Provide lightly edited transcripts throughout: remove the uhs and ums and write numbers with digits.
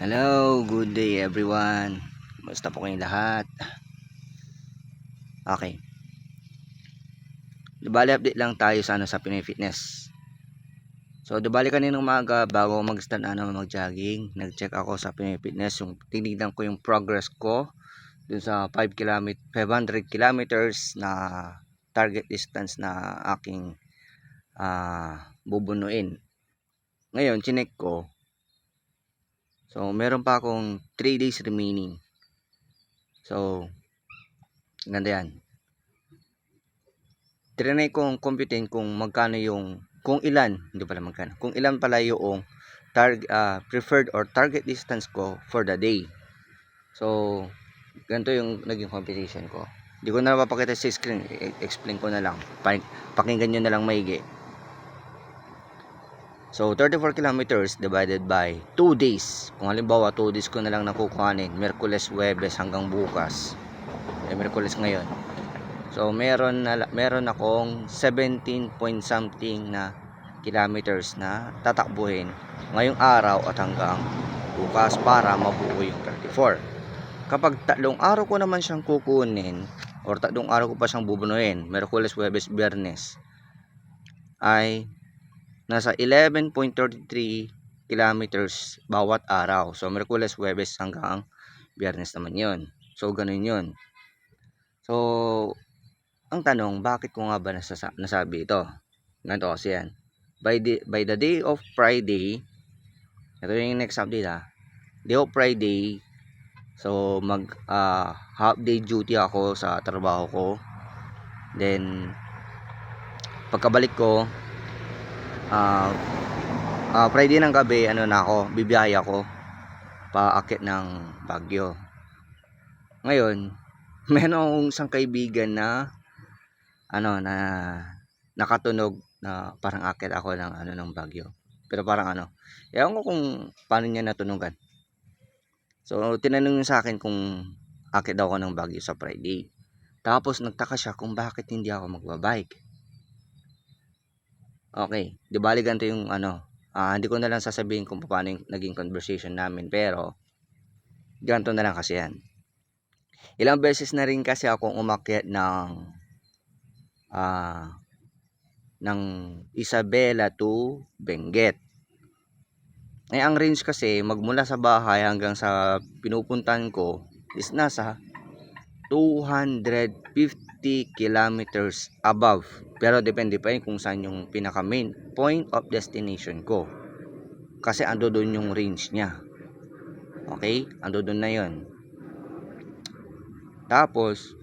Hello, good day everyone. Basta po kayong lahat. Okay. Dibali update lang tayo sa Pinoy Fitness. So, dibali kaninang umaga bago mag-start mag-jogging, nag-check ako sa Pinoy Fitness, yung tinignan ko yung progress ko dun sa 500 kilometers na target distance na aking bubunuin. Ngayon, chinek ko. So, meron pa akong 3 days remaining. So, ganda yan. Trinay kong computein kung magkano yung kung ilan pala yung preferred or target distance ko for the day. So ganito yung naging computation ko. Hindi ko na mapapakita sa screen, explain ko na lang, pakinggan nyo na lang maigi. So 34 kilometers divided by 2 days. Kung halimbawa 2 days ko na lang nakukuhanin, Miyerkules, Huwebes hanggang bukas, Miyerkules ngayon. So meron akong 17 point something na kilometers na tatakbuhin ngayong araw at hanggang bukas para mabuo yung 34. Kapag 3 araw ko naman siyang kukunin or 3 araw ko pa siyang bubunuin, Miyerkules, Huwebes, Biyernes, ay nasa 11.33 kilometers bawat araw. So Miyerkules, Huwebes hanggang Biyernes naman yun. So ganun yun. So ang tanong, bakit ko nga ba nasabi ito? Ganito kasi yan. By the day of Friday, ito yung next update Day of Friday, so mag half day duty ako sa trabaho ko. Then, pagkabalik ko, Friday ng gabi, bibiyahe ako paakyat ng Baguio. Ngayon, meron akong isang kaibigan na na nakatunog na parang akit ako ng Baguio. Pero parang ewan ko kung paano niya natunugan. So tinanong niya sa akin kung akit daw ako ng Baguio sa Friday. Tapos nagtaka siya kung bakit hindi ako magbabike. Okay, di bali ganito yung hindi ko na lang sasabihin kung paano yung naging conversation namin, pero ganito na lang kasi yan. Ilang beses na rin kasi akong umakyat ng Isabela to Benguet. Ang range kasi magmula sa bahay hanggang sa pinupuntahan ko is nasa 250 kilometers above. Pero depende pa yun kung saan yung pinaka main point of destination ko. Kasi ando doon yung range niya. Okay? Ando doon na yun. Tapos,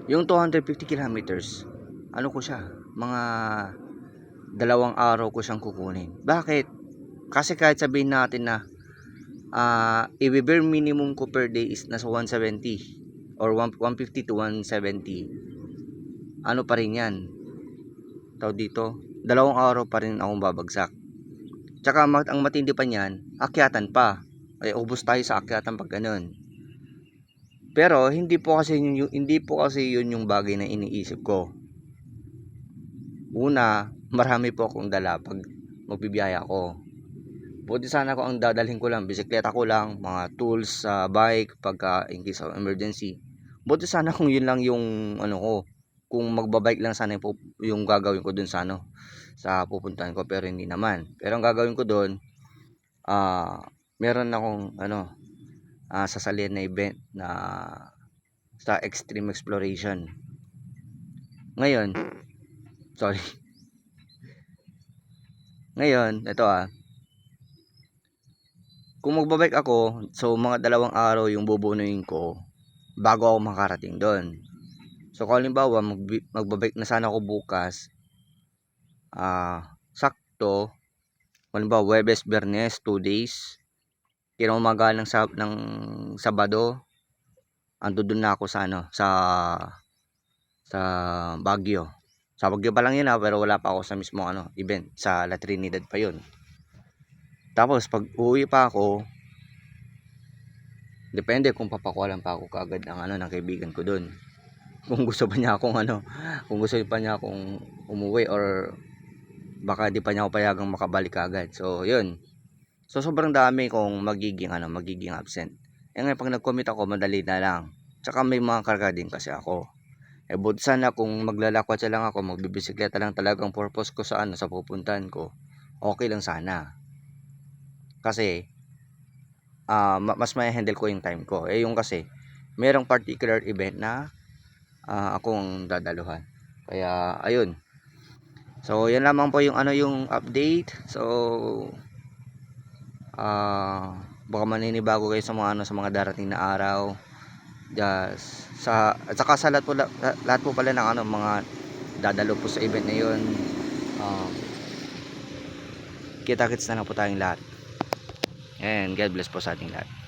yung 250 kilometers, ko siya? Mga 2 araw ko siyang kukunin. Bakit? Kasi kahit sabihin natin na i-bare minimum ko per day is nasa 170 or 150 to 170, pa rin yan. Dito, 2 araw pa rin akong babagsak. Tsaka ang matindi pa niyan, akyatan pa. Ay ubos tayo sa akyatan pag ganun. Pero hindi po kasi yun yung bagay na iniisip ko. Una, marami po akong dala pag magbibiyaya ako. Buti sana ko ang dadalhin ko lang, bisikleta ko lang, mga tools sa bike pagka in case of emergency. Buti sana kung yun lang yung ko, kung magbabike lang sana yung gagawin ko dun sa sa pupuntahan ko, pero hindi naman. Pero ang gagawin ko dun, meron akong sasalihan na event na sa extreme exploration. Ngayon, sorry. Ngayon, ito kung magbabike ako, so mga 2 araw yung bubunuin ko bago ako makarating doon. So kung halimbawa magbabike na sana ako bukas, sakto, halimbawa Huwebes, Biyernes, 2 days, kinaumaga ng Sabado, ando doon na ako sa sa Baguio. Sa Baguio pa lang yun pero wala pa ako sa mismo event, sa La Trinidad pa yun. Tapos pag uwi pa ako, depende kung papakualan pa ako kaagad ng kaibigan ko doon. Kung gusto pa niya akong kung gusto pa niya akong umuwi or baka di pa niya ako payagang makabalik kaagad. So, yun. So sobrang dami kong magiging absent. Eh ngayon pag nag-commit ako, madali na lang. Tsaka may mga karga din kasi ako. Eh but sana kung maglalakwatsa lang ako, magbibisikleta lang talagang purpose ko sa sa pupuntahan ko, okay lang sana. Kasi mas may handle ko yung time ko. Eh yung kasi merong particular event na akong dadaluhan. Kaya ayun. So yan lamang po yung yung update. So baka maninibago kayo sa mga sa mga darating na araw. Just at saka sa lahat po pala ng mga dadalo po sa event na yun. Kita-kits na lang po tayong lahat. And God bless po sa ating lahat.